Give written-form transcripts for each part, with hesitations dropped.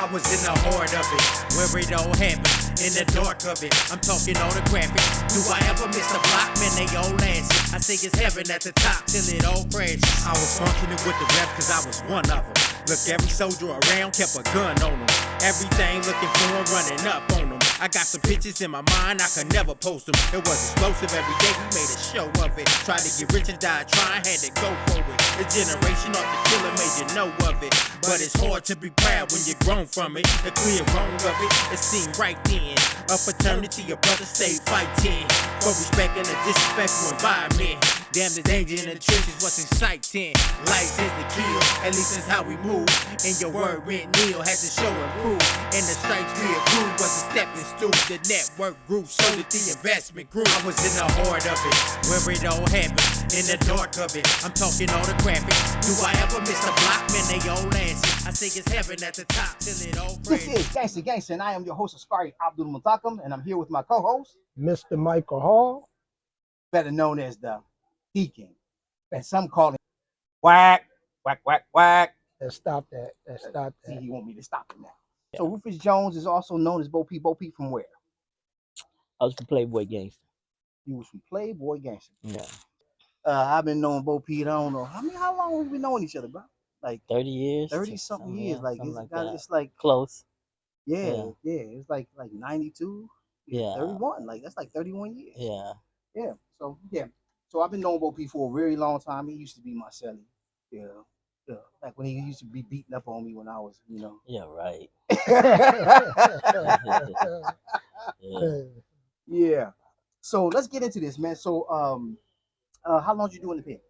I was in the heart of it, where it all happened, in the dark of it. I'm talking all the graphic. Do I ever miss a block? Man, they all asses. I think it's heaven at the top till it all crashes. I was functioning with the rep cause I was one of them. Look, every soldier around kept a gun on them. Everything looking for them, running up on them. I got some pictures in my mind, I could never post them. It was explosive every day, we made a show of it. Tried to get rich and died trying, had to go for it. A generation off the killer made you know of it. But it's hard to be proud when you're grown from it. The clear wrong of it seemed right then. A fraternity, your brother stay fighting for respect and a disrespectful environment. Damn, the danger in the trenches was exciting. Life is the kill, at least that's how we move. And your word went nil, had to show and prove. And the stripes we approved was a stepping stool. The network grew, so did the investment grew. I was in the heart of it, where it all happened, in the dark of it. I'm talking all the graphic. Do I ever miss a block? Man, they all asses. I think it's heaven at the top till it all crashes. This is Gangsta-Gangsta, and I am your host, Askari Abdul Mutakam, and I'm here with my co-host, Mr. Michael Hall, better known as the Deacon, and some call him Whack, Whack, Whack, Whack. let's stop that. See, he want me to stop him now. Yeah. So Rufus Jones is also known as Bo Peep. Bo Peep from where? I was from Playboy Gangster. You was from Playboy Gangster. Yeah. I've been knowing Bo Peep, I don't know. How long have we been knowing each other, bro? Like 30 years. 30-something years. Like, it's like close. Yeah. It's like 92. Yeah. 31. Like that's like 31 years. Yeah. Yeah. So I've been knowing Bo Peep for a very long time. He used to be my celly. Yeah. Like when he used to be beating up on me when I was, Yeah, right. Yeah. Yeah. So let's get into this, man. So how long did you do in the pen?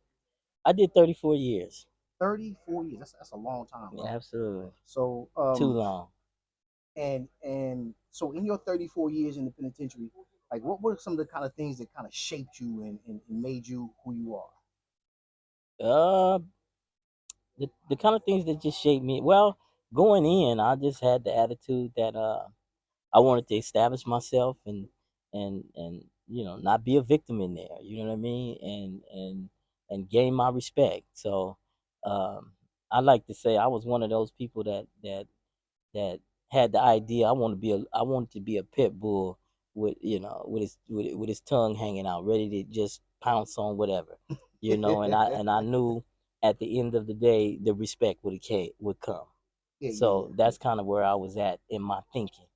I did 34 years. 34 years. That's a long time. Yeah, absolutely. So too long. And so in your 34 years in the penitentiary, like what were some of the kind of things that kind of shaped you and made you who you are? The kind of things that just shaped me. Well, going in, I just had the attitude that I wanted to establish myself and not be a victim in there. You know what I mean? And gain my respect. So I like to say I was one of those people that had the idea I wanted to be a pit bull with with his tongue hanging out, ready to just pounce on whatever, and I knew at the end of the day the respect would come. So that's kind of where I was at in my thinking.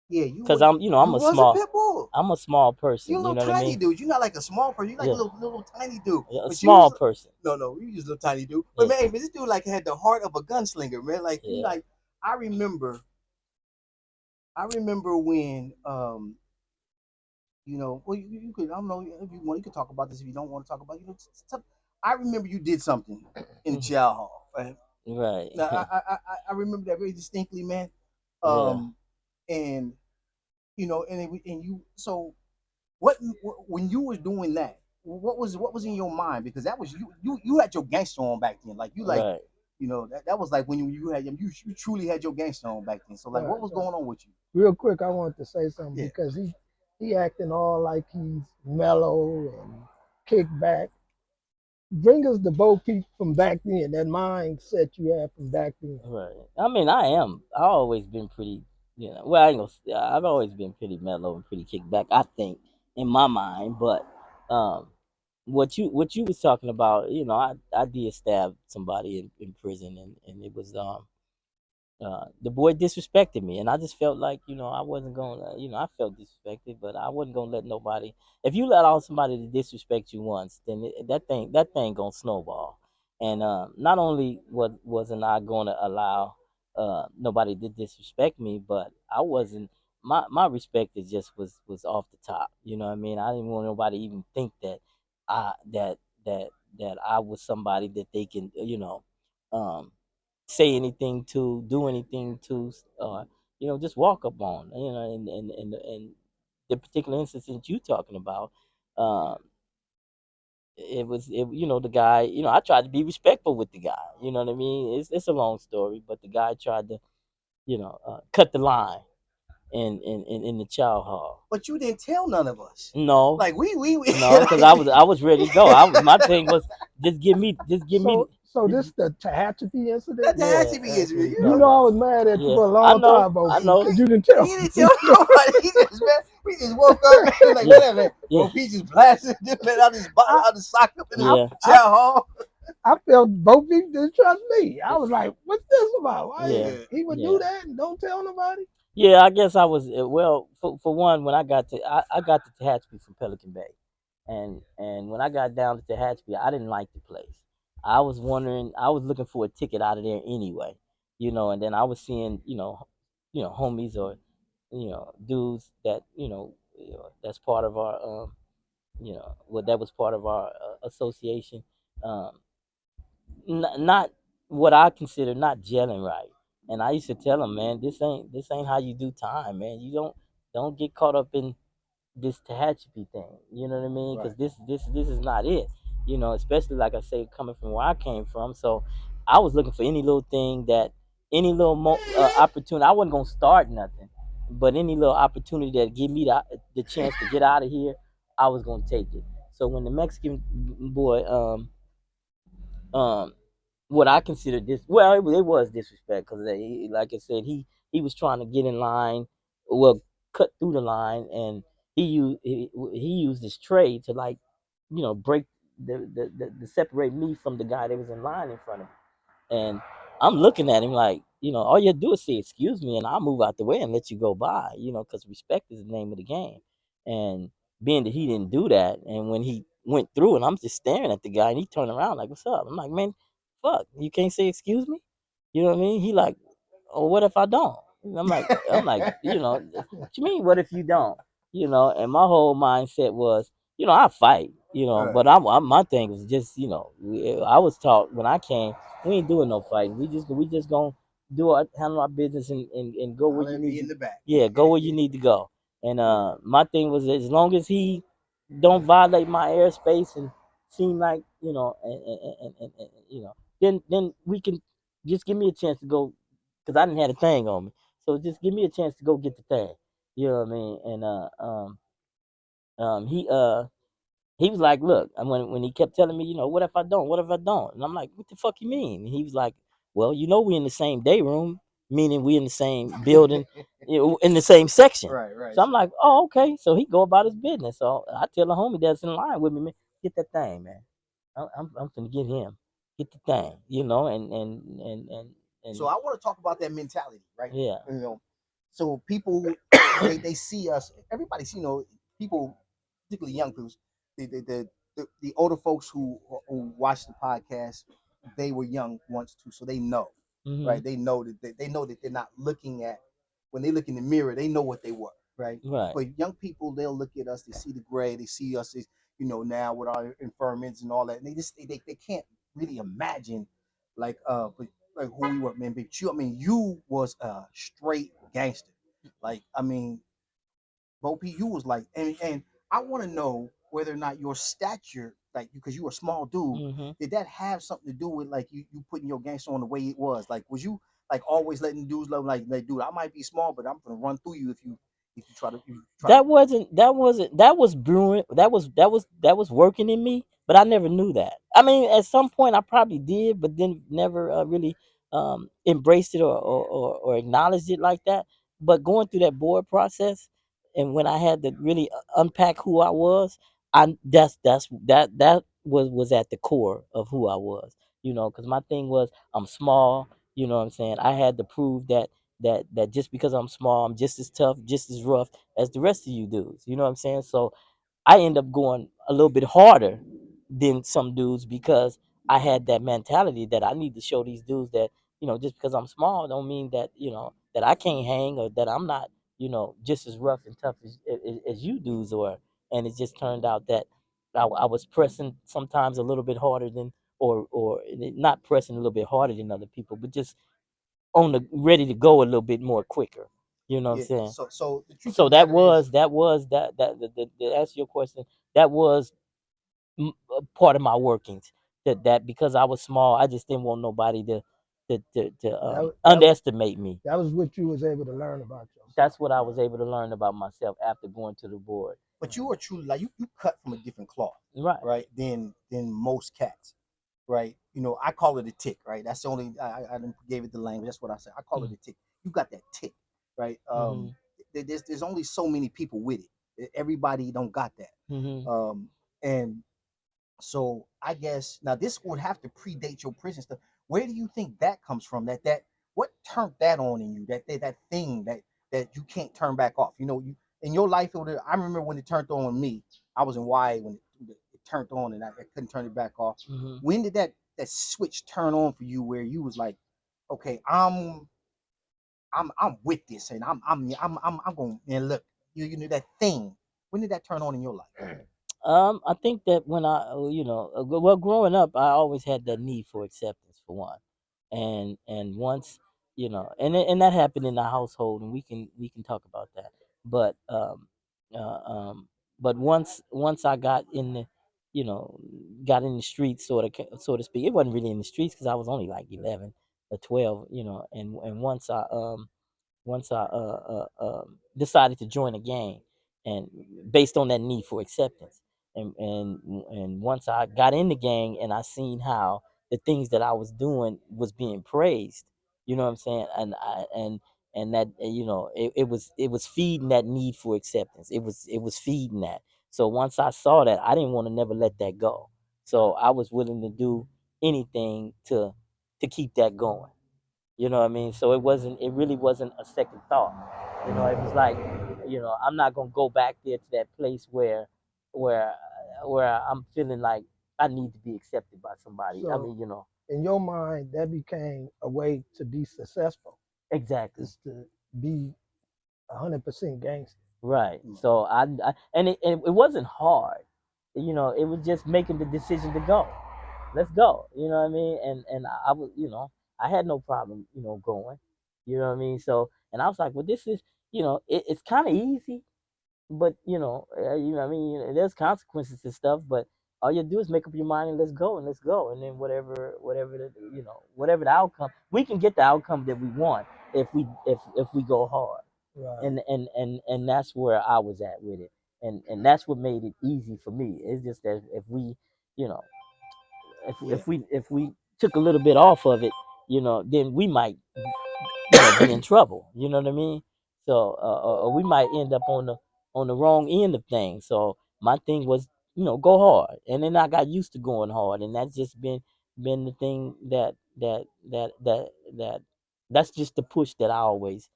Yeah, because I'm a small person. You're a little tiny dude. You're not like a small person. You're like a little tiny dude. A small person. No, you just a little tiny dude. But man, this dude like had the heart of a gunslinger, man. Like he like I remember when well you could, I don't know if you want, you could talk about this if you don't want to talk about it. I remember you did something in the jail hall, right? Right. Now, I remember that very distinctly, man. And you. So, what when you was doing that? What was in your mind? Because that was you had your gangster on back then. Like you like right. That was like when you truly had your gangster on back then. So like, what was going on with you? Real quick, I wanted to say something because he acting all like he's mellow and kick back. Bring us the Bo Peep from back then, that mindset you had from back then. Right. I mean, I've always been pretty, well, I've always been pretty mellow and pretty kick back, I think, in my mind. But what you was talking about, I did stab somebody in prison, and it was the boy disrespected me, and I just felt like I wasn't gonna, I felt disrespected, but I wasn't gonna let nobody. If you let out somebody to disrespect you once, then that thing gonna snowball. And not only wasn't I gonna allow nobody to disrespect me, but I wasn't. My respect is just was off the top. You know what I mean? I didn't want nobody to even think that that I was somebody that they can say anything to, do anything to, just walk up on. And the particular instance that you talking about, the guy. I tried to be respectful with the guy. You know what I mean? It's a long story, but the guy tried to, cut the line in the chow hall. But you didn't tell none of us. No, like we no, because I was ready to go. My thing was just give me. So this the Tehachapi incident? That had to be that's his, what he You talking know I about. was mad at you Yeah, for a I long know, time, Bo I Peep, know. because you didn't he tell didn't me. tell nobody. He just, man, we just woke up, man, like, Yeah, whatever. yeah, Bro, he just blasted, just let out his, I, out his sock up in the I, yeah, chow I, hall. I felt Bo Peep didn't trust me. I was like, what's this about? Why yeah, Yeah. he would do yeah. that and don't tell nobody? Yeah, I guess I was well. For one, when I got to Tehachapi from Pelican Bay, and when I got down to Tehachapi, I didn't like the place. I was wondering, I was looking for a ticket out of there anyway, and then I was seeing, homies or dudes that that's part of our well, that was part of our association. Um, not what I consider not gelling right. And I used to tell them, man, this ain't how you do time, man. You don't get caught up in this Tehachapi thing. You know what I mean? Right. Because this is not it. Especially like I say, coming from where I came from. So I was looking for any little thing that any little opportunity. I wasn't gonna start nothing, but any little opportunity that give me the chance to get out of here, I was gonna take it. So when the Mexican boy um what I consider this. Well, it was disrespect because, like I said, he was trying to get in line, well, cut through the line, and he used his tray to, like, break the separate me from the guy that was in line in front of me. And I'm looking at him like, all you do is say excuse me, and I'll move out the way and let you go by, because respect is the name of the game. And being that he didn't do that, and when he went through, and I'm just staring at the guy, and he turned around like, "What's up?" I'm like, "Man, fuck, you can't say excuse me." You know what I mean? He like, "Oh, what if I don't?" I'm like, what you mean? What if you don't? And my whole mindset was, I fight, Right. but my thing was just, I was taught when I came, we ain't doing no fighting. We just gonna handle our business and go I'll where you let need me in to. the back. Yeah, go where you need to go. And Yeah. my thing was, as long as he don't violate my airspace and seem like, then we can just give me a chance to go, because I didn't have a thing on me. So just give me a chance to go get the thing. You know what I mean? And um he uh he was like, "Look," and when he kept telling me, "What if I don't? What if I don't?" And I'm like, "What the fuck you mean?" And he was like, "Well, we in the same day room, meaning we in the same building, in the same section." Right, right. So I'm like, "Oh, okay." So he go about his business. So I tell the homie that's in line with me, "Man, get that thing, man. I'm finna get him. Get the thing, So and I want to talk about that mentality, right? yeah." You know, so people they see us. Everybody's, people, particularly young people, the older folks who watch the podcast, they were young once too, so they know, Hmm. right? They know that they know that they're not looking at, when they look in the mirror, they know what they were, right? Right. But young people, they'll look at us, they see the gray, they see us as, now with our infirmities and all that, and they can't really imagine, like, like who we were, man. But you, I mean, you was a straight gangster. Like, I mean, Bo P, you was like, and I want to know whether or not your stature, like, because you were a small dude, Hmm. did that have something to do with, like, you putting your gangster on the way it was? Like, was you like always letting dudes love, like, dude, I might be small, but I'm gonna run through you if you try to, That was brewing. That was working in me, but I never knew that. I mean, at some point I probably did, but then never really embraced it or acknowledged it like that. But going through that board process, and when I had to really unpack who I was, that was at the core of who I was. Because my thing was, I'm small. You know what I'm saying? I had to prove that just because I'm small, I'm just as tough, just as rough as the rest of you dudes. You know what I'm saying? So I end up going a little bit harder than some dudes because I had that mentality that I need to show these dudes that, just because I'm small don't mean that, that I can't hang, or that I'm not, just as rough and tough as you dudes were. And it just turned out that I was pressing sometimes a little bit harder than, or not pressing a little bit harder than other people, but just on the ready to go a little bit more quicker. You know what I'm yeah. saying? So the truth of So the that matter is, was that was that to answer your question, that was a part of my workings. That because I was small, I just didn't want nobody to That underestimate me. that was what you was able to learn about yourself. That's what I was able to learn about myself after going to the board. but you are truly, like, you cut from a different cloth, Right. right? Than most cats. right? You know, I call it a tick, right? That's the only I didn't gave it the language. That's what I said. I call it a tick. You got that tick, right? Mhm. There's only so many people with it. Everybody don't got that. Mhm. And so I guess now this would have to predate your prison stuff. Where do you think that comes from? That what turned that on in you? That thing that you can't turn back off. You know, you in your life. I remember when it turned on me. I was in YA when it turned on, and I couldn't turn it back off. Mhm. When did that switch turn on for you, where you was like, okay, I'm with this, and I'm going and look, you know that thing. When did that turn on in your life? I think that when well, growing up, I always had that need for acceptance for one, and once, and that happened in the household, and we can talk about that. But uh, um, but once I got in the, you know, got in the streets, so to speak. It wasn't really in the streets because I was only like 11 or 12, and once I decided to join a gang, and based on that need for acceptance, and once I got in the gang and I seen how the things that I was doing was being praised, you know what I'm saying, and that, it was feeding that need for acceptance. It was feeding that. So once I saw that, I didn't want to never let that go. So I was willing to do anything to keep that going. You know what I mean? So it really wasn't a second thought. It was like, I'm not gonna go back there to that place where where I'm feeling like I need to be accepted by somebody. I So mean, in your mind, that became a way to be successful, exactly. is to be 100% gangster. Right. So and it wasn't hard. It was just making the decision to go. Let's go. You know what I mean? And I was, I had no problem, going. You know what I mean? So, and I was like, well, this is, it's kind of easy, but what I mean, there's consequences and stuff, but all you do is make up your mind and let's go, and then whatever the outcome, we can get the outcome that we want if we go hard. Right. And that's where I was at with it, and that's what made it easy for me. It's just that if we, you know, if Yeah. if we took a little bit off of it, then we might, be in trouble. You know what I mean? So, or we might end up on the wrong end of things. So my thing was, go hard, and then I got used to going hard, and that's just been the thing that's just the push that I always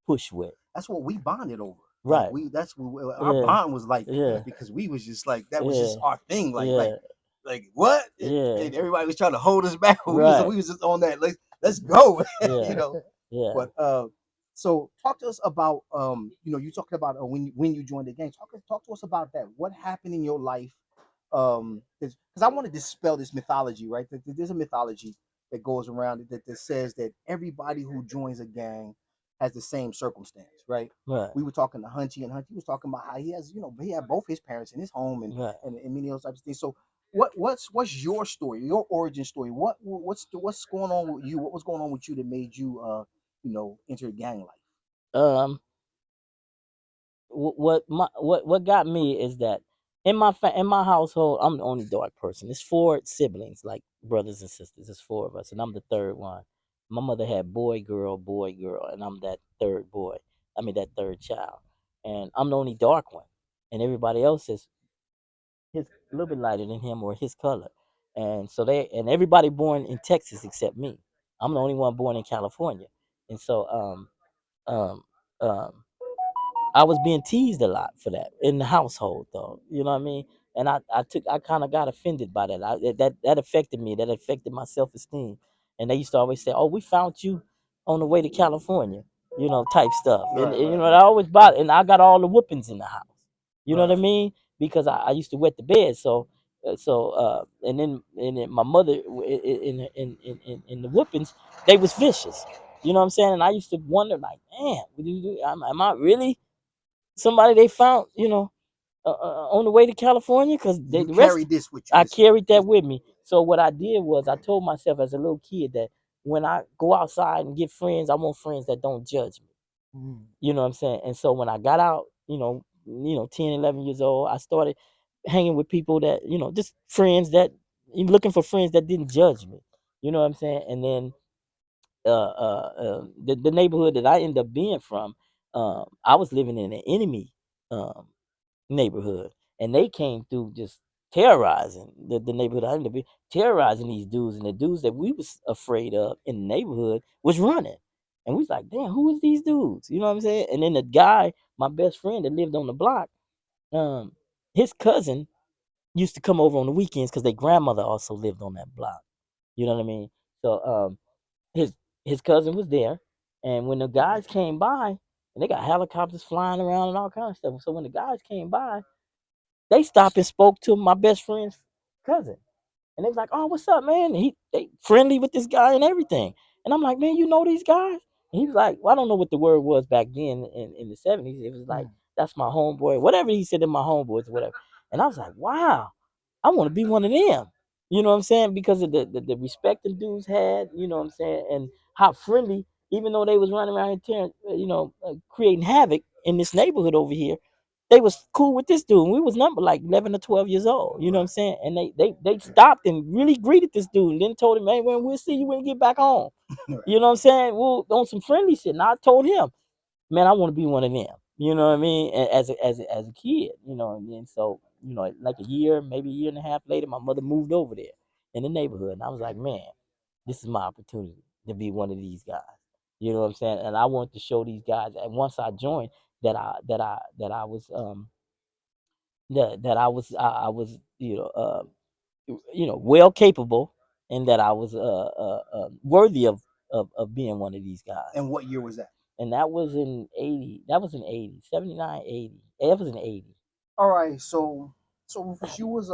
push with. That's what we bonded over. Like Right. that's what our Yeah. bond was like, Yeah. because we was just like that was Yeah. just our thing. Like Yeah. what? Yeah. And everybody was trying to hold us back. We was Right. we was just on that. Let's go, you Yeah. know. Yeah. But so talk to us about you talking about when you joined the gang. Talk to us about that. What happened in your life? Because I want to dispel this mythology, right? There's a mythology that goes around that says that everybody who joins a gang has the same circumstance, right? Right. We were talking to Hunchy, and Hunchy was talking about how he has, he had both his parents in his home, and Right. and many of those types of things. So, what's your story, your origin story? What's going on with you? What was going on with you that made you, enter gang life? Um. What got me is that in my household, I'm the only dark person. It's four siblings, like brothers and sisters. It's four of us, and I'm the third one. My mother had boy, girl, and I'm that third boy. I mean that third child, and I'm the only dark one, and everybody else is his a little bit lighter than him or his color, and so everybody born in Texas except me. I'm the only one born in California, and so um um I was being teased a lot for that in the household, though. You know what I mean? And I kind of got offended by that. That affected me. That affected my self esteem. And they used to always say, "Oh, we found you on the way to California," type stuff. And, Right, and, right, I always bought, and I got all the whoopings in the house. You know what I right. mean? Because I used to wet the bed, and then my mother in the whoopings, they was vicious. You know what I'm saying? And I used to wonder, like, man, am I really somebody they found, on the way to California? Because You the rest, carried this with you. I carried that This with me. So what I did was I told myself as a little kid that when I go outside and get friends, I want friends that don't judge me. Mm. You know what I'm saying? And so when I got out, 10, 11 years old, I started hanging with people that, just friends that looking for friends that didn't judge me. You know what I'm saying? And then the neighborhood that I ended up being from, I was living in an enemy um, neighborhood, and they came through just terrorizing the neighborhood. I ended up terrorizing these dudes, and the dudes that we was afraid of in the neighborhood was running, and we was like, damn, who is these dudes? You know what I'm saying? And then the guy, my best friend that lived on the block, um, his cousin used to come over on the weekends because their grandmother also lived on that block. You know what I mean? So his his cousin was there, and when the guys came by, and they got helicopters flying around and all kinds of stuff. So when the guys came by, they stopped and spoke to my best friend's cousin. And they was like, "Oh, what's up, man?" And they friendly with this guy and everything. And I'm like, "Man, you know these guys?" And he was like, "Well, I don't know what the word was back then in the '70s. It was like, that's my homeboy, whatever he said in my homeboys, whatever." And I was like, "Wow, I want to be one of them." You know what I'm saying? Because of the respect the dudes had, you know what I'm saying, and how friendly, even though they was running around here tearing, creating havoc in this neighborhood over here, they was cool with this dude. And we was number like 11 or 12 years old. You know what I'm saying? And they stopped and really greeted this dude and then told him, "Man, when we'll see you when you get back home." You know what I'm saying? Well, on some friendly shit. And I told him, "Man, I want to be one of them." You know what I mean? As a kid, and then so, like a year, maybe a year and a half later, my mother moved over there in the neighborhood. And I was like, "Man, this is my opportunity to be one of these guys." You know what I'm saying? And I wanted to show these guys, and once I joined, that I was I was well capable, and that I was worthy of being one of these guys. And what year was that? And that was in 80. That was in 80, 79, 80. That was in 80. All right, so Rufus, you was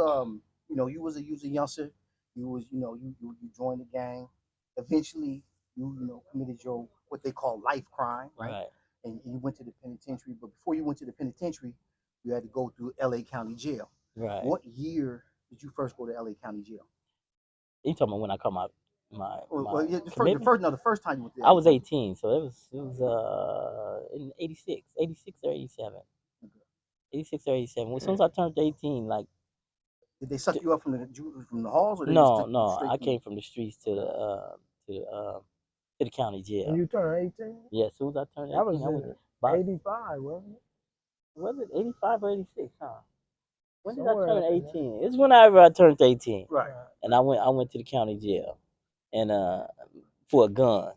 you was a youngster. You was you joined the gang. Eventually, you committed your what they call life crime, right? Right, And you went to the penitentiary. But before you went to the penitentiary, you had to go through L.A. County Jail. right. What year did you first go to L.A. County Jail? You talking about when I caught my Yeah, commitment? the first time you went to I LA was County. 18, so it was in 86, 86 or 87. 86 or 87. As soon as I turned 18, like, Did they suck you up from the halls, or they just no, took you no, straight I from? came from the streets to the to the county When jail. you turn 18, Yeah, as soon as I turned that 18, was I went in about, 85, wasn't it? was it 85 or 86, huh? When did I Somewhere turn up in there. 18? It's whenever I turned 18. Right. And I went to the county jail, and for a gun.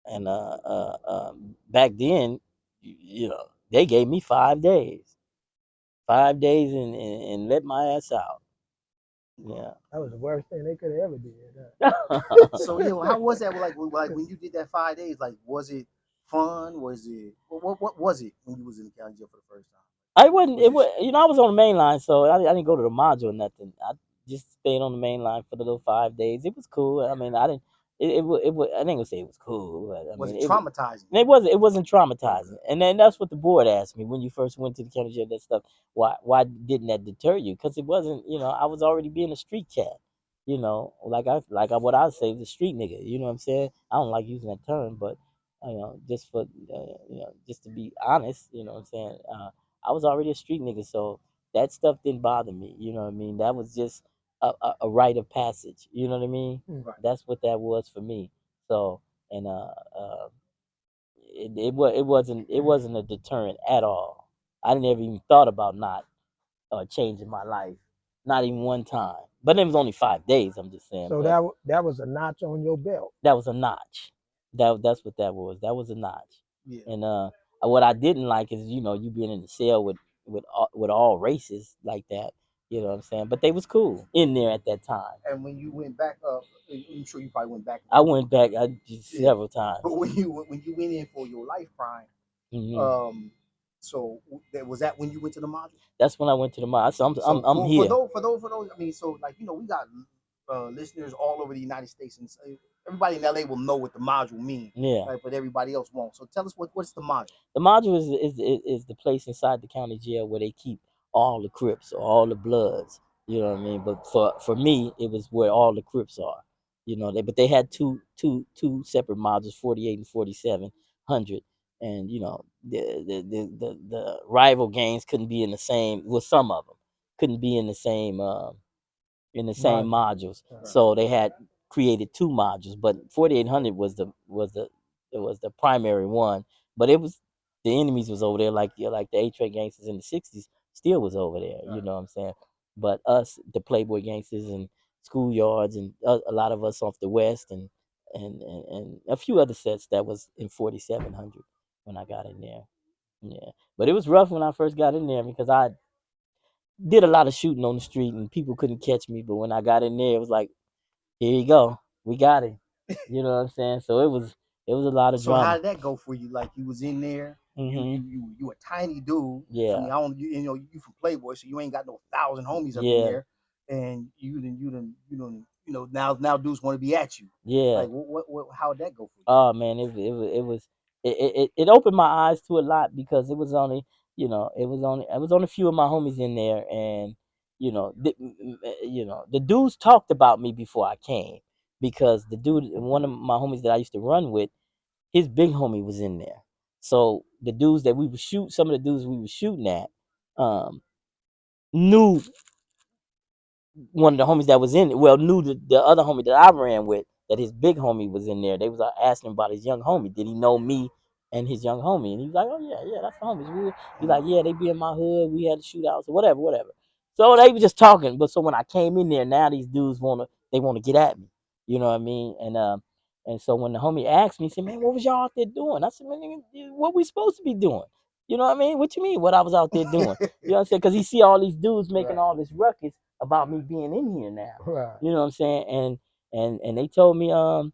And back then, they gave me 5 days. 5 days, and let my ass out. Yeah. That was the worst thing they could have ever did. So yeah, well, how was that? Like when you did that 5 days, like was it fun? Was it what was it when you was in the county jail for the first time? I wasn't. Was It you was. I was on the main line, so I didn't go to the module or nothing. I just stayed on the main line for the little 5 days. It was cool. I mean, I didn't. I didn't gonna say it was cool, but I was mean, it traumatizing? it wasn't. It wasn't traumatizing. Okay. And then that's what the board asked me when you first went to the county jail. That stuff. Why didn't that deter you? Because it wasn't. I was already being a street cat. What I say was a street nigga. You know what I'm saying? I don't like using that term, but just to be honest, you know what I'm saying. I was already a street nigga, so that stuff didn't bother me. You know what I mean? That was just a rite of passage. You know what I mean? Right. That's what that was for me. So, and it wasn't a deterrent at all. I never even thought about not changing my life, not even one time. But it was only 5 days. I'm just saying, So but that was a notch on your belt. that was a notch. That's what that was. That was a notch. Yeah. And what I didn't like is you being in the cell with all races like that. You know what I'm saying? But they was cool in there at that time. And when you went back up, I'm sure you probably went back. I went back Yeah. several times. But when you went in for your life crime, Hmm. so was that when you went to the module? That's when I went to the mall. So So I'm for here. those, I mean, so like we got listeners all over the United States, and so everybody in LA will know what the module means, Yeah. right? But everybody else won't. So tell us what's the module? The module is the place inside the county jail where they keep all the Crips or all the Bloods. You know what I mean? But for me, it was where all the Crips are. But they had two separate modules, 48 and 4700, and the rival gangs couldn't be in the same. Well, some of them couldn't be in the same in the same modules. Right. So they had created two modules, but 4800 was the primary one. But it was the enemies was over there, like the A-Train gangsters in the '60s still was over there. You know what I'm saying? But us, the Playboy gangsters and schoolyards, and a lot of us off the west, and a few other sets that was in 4700 when I got in there. Yeah, but it was rough when I first got in there because I did a lot of shooting on the street and people couldn't catch me. But when I got in there, it was like, here you go, we got it. You know what I'm saying? So it was a lot of So how drama. did that go for you? Like you was in there, Mhm. you a tiny dude. I Yeah. mean, I don't, you from Playboy, so you ain't got no 1,000 homies up in Yeah. there, and now dudes want to be at you. Yeah. Like how'd that go for you? Oh man, it opened my eyes to a lot because it was only a few of my homies in there, and the dudes talked about me before I came because the dude, one of my homies that I used to run with, his big homie was in there. So the dudes that we would shoot, some of the dudes we were shooting at, knew one of the homies that was in it. Well, knew the other homie that I ran with, that his big homie was in there. They was asking about his young homie. Did he know me and his young homie? And he was like, oh yeah, that's the homies. He's like, yeah, they be in my hood. We had a shootout, so whatever. So they were just talking. But so when I came in there, now these dudes wanna get at me. You know what I mean? And so when the homie asked me, he said, man, what was y'all out there doing? I said, man, nigga, what we supposed to be doing? You know what I mean? What you mean? What I was out there doing? You know what I'm saying? Because he see all these dudes making all this ruckus about me being in here now. Right. You know what I'm saying? And they told me and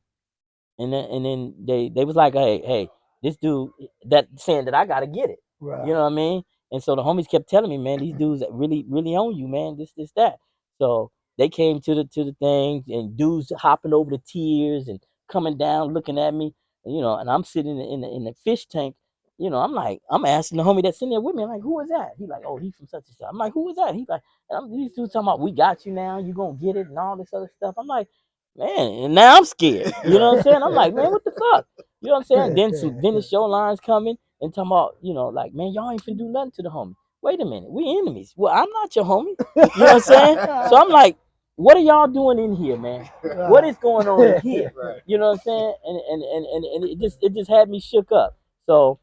then they was like, hey, this dude that saying that I gotta get it. Right. You know what I mean? And so the homies kept telling me, man, these dudes that really own you, man. This that. So they came to the thing, and dudes hopping over the tiers and coming down, looking at me, and I'm sitting in the fish tank. I'm like, I'm asking the homie that's in there with me. I'm like, who is that? He like, oh, he's from such and such. I'm like, who is that? He's like, these dudes talking about we got you now, you gonna get it and all this other stuff. I'm like, man, and now I'm scared. You know what I'm saying? I'm like, man, what the fuck? You know what I'm saying? Then the show lines coming and talking about, like, man, y'all ain't finna do nothing to the homie. Wait a minute, we enemies. Well, I'm not your homie. You know what I'm saying? So I'm like, what are y'all doing in here, man? What is going on in here? Right. You know what I'm saying? And it just had me shook up. So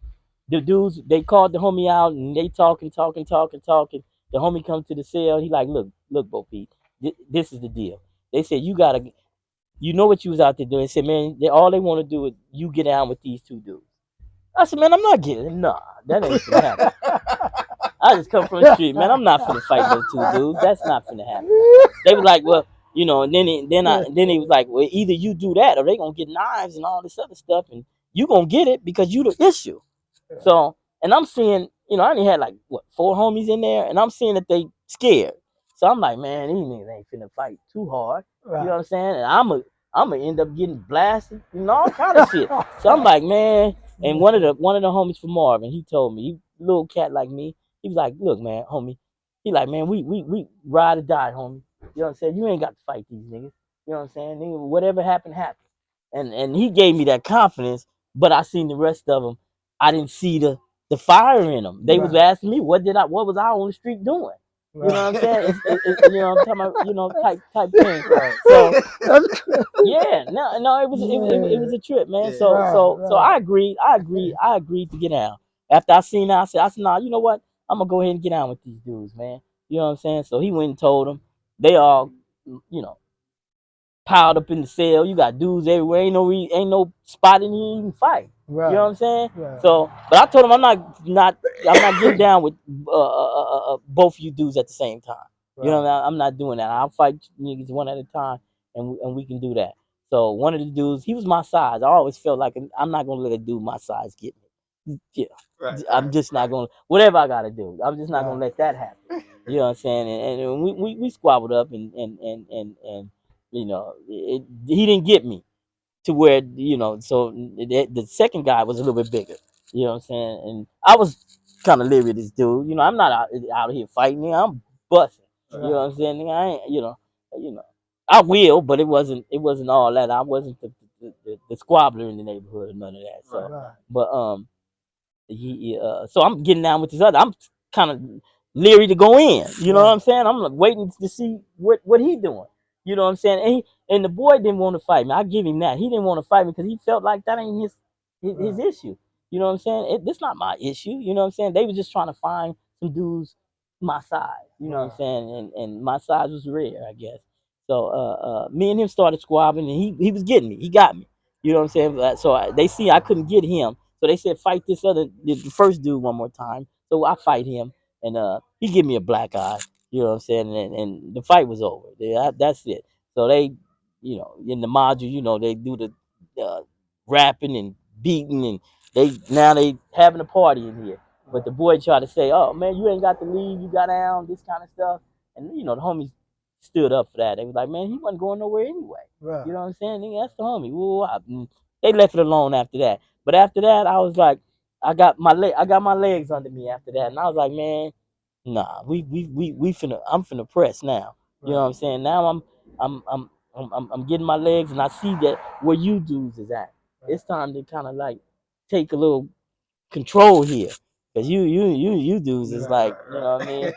the dudes, they called the homie out and they talking. The homie comes to the cell. He like, look, Bo Peep, this is the deal. They said you know what you was out there doing. They said, man, all they want to do is you get down with these two dudes. I said, man, I'm not getting. Nah, that ain't gonna happen. I just come from the street, man. I'm not finna fight no two dudes. That's not finna happen. They was like, well, and then he was like, well, either you do that or they gonna get knives and all this other stuff, and you gonna get it because you the issue. So, and I'm seeing, I only had like what 4 homies in there, and I'm seeing that they scared. So I'm like, man, these niggas ain't finna fight too hard. Right. You know what I'm saying? And I'm gonna end up getting blasted and all kind of shit. So I'm like, man. And one of the homies from Marvin, he told me, he little cat like me, he was like, look, man, homie. He like, man, we ride or die, homie. You know what I'm saying? You ain't got to fight these niggas. You know what I'm saying? Nigga, whatever happened, happened. And he gave me that confidence, but I seen the rest of them. I didn't see the fire in them. They was asking me, what was I on the street doing? You know what I'm saying? I'm talking about, type thing. Right. So yeah, no, it was a trip, man. Yeah. So I agreed to get out. After I seen that, I said, nah, you know what? I'm gonna go ahead and get out with these dudes, man. You know what I'm saying? So he went and told them. They all, piled up in the cell. You got dudes everywhere. Ain't no spot in here you can fight. Right. You know what I'm saying? Right. So, but I told him I'm not getting down with both of you dudes at the same time. You know what I mean? I'm not doing that. I'll fight niggas one at a time, and we can do that. So one of the dudes, he was my size. I always felt like I'm not gonna let a dude my size get me. Yeah. Right. I'm just not gonna, whatever I gotta do. I'm just not gonna let that happen. Right. You know what I'm saying? And we squabbled up and he didn't get me to where so the second guy was a little bit bigger. You know what I'm saying? And I was kind of leery of this dude. I'm not out here fighting. I'm busting. You know what I'm saying? Nigga, I ain't. I will, but it wasn't all that. I wasn't the squabbler in the neighborhood or none of that. So, Right. but so I'm getting down with this other. I'm kind of leery to go in. You know what I'm Right. saying? I'm like waiting to see what he doing. You know what I'm saying? And the boy didn't want to fight me. I give him that. He didn't want to fight me because he felt like that ain't his Right. issue. You know what I'm saying? This not my issue. You know what I'm saying? They was just trying to find some dudes my size. You know what I'm Right. saying? And my size was rare, I guess. So me and him started squabbling, and he was getting me. He got me. You know what I'm saying? So they see I couldn't get him, so they said fight the first dude one more time. So I fight him, and he give me a black eye. You know what I'm saying? And the fight was over. That's it. So they, in the module, they do the rapping and beating, and they having a party in here. But the boy tried to say, "Oh man, you ain't got to leave. You got down this kind of stuff." And the homies stood up for that. They was like, "Man, he wasn't going nowhere anyway." Right. You know what I'm saying? Nigga, that's the homie. They left it alone after that. But after that, I was like, I got my legs under me after that, and I was like, man, nah, I'm finna press now. You know what I'm Right. saying? Now I'm getting my legs, and I see that where you dudes is at. Right. It's time to kind of like take a little control here, cause you dudes is like, you know what I mean?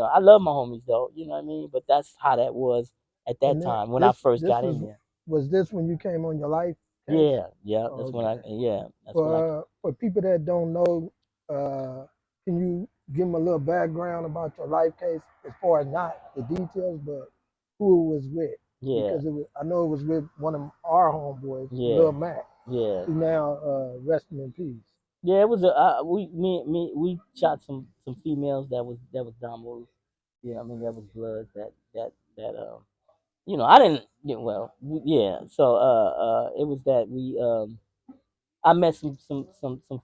I love my homies though, you know what I mean? But that's how that was at that And time when I this first this got in there. was this when you came on your life case? Yeah, yeah, Okay. that's when I. For people that don't know, can you give them a little background about your life case as far as not the details, but who it was with? Yeah, Because I know it was with one of our homeboys, yeah, Lil Mac, yeah. who now resting in peace. Yeah, it was a we shot some females that was domos. Yeah, I mean that was blood that I didn't yeah. So it was that we I met some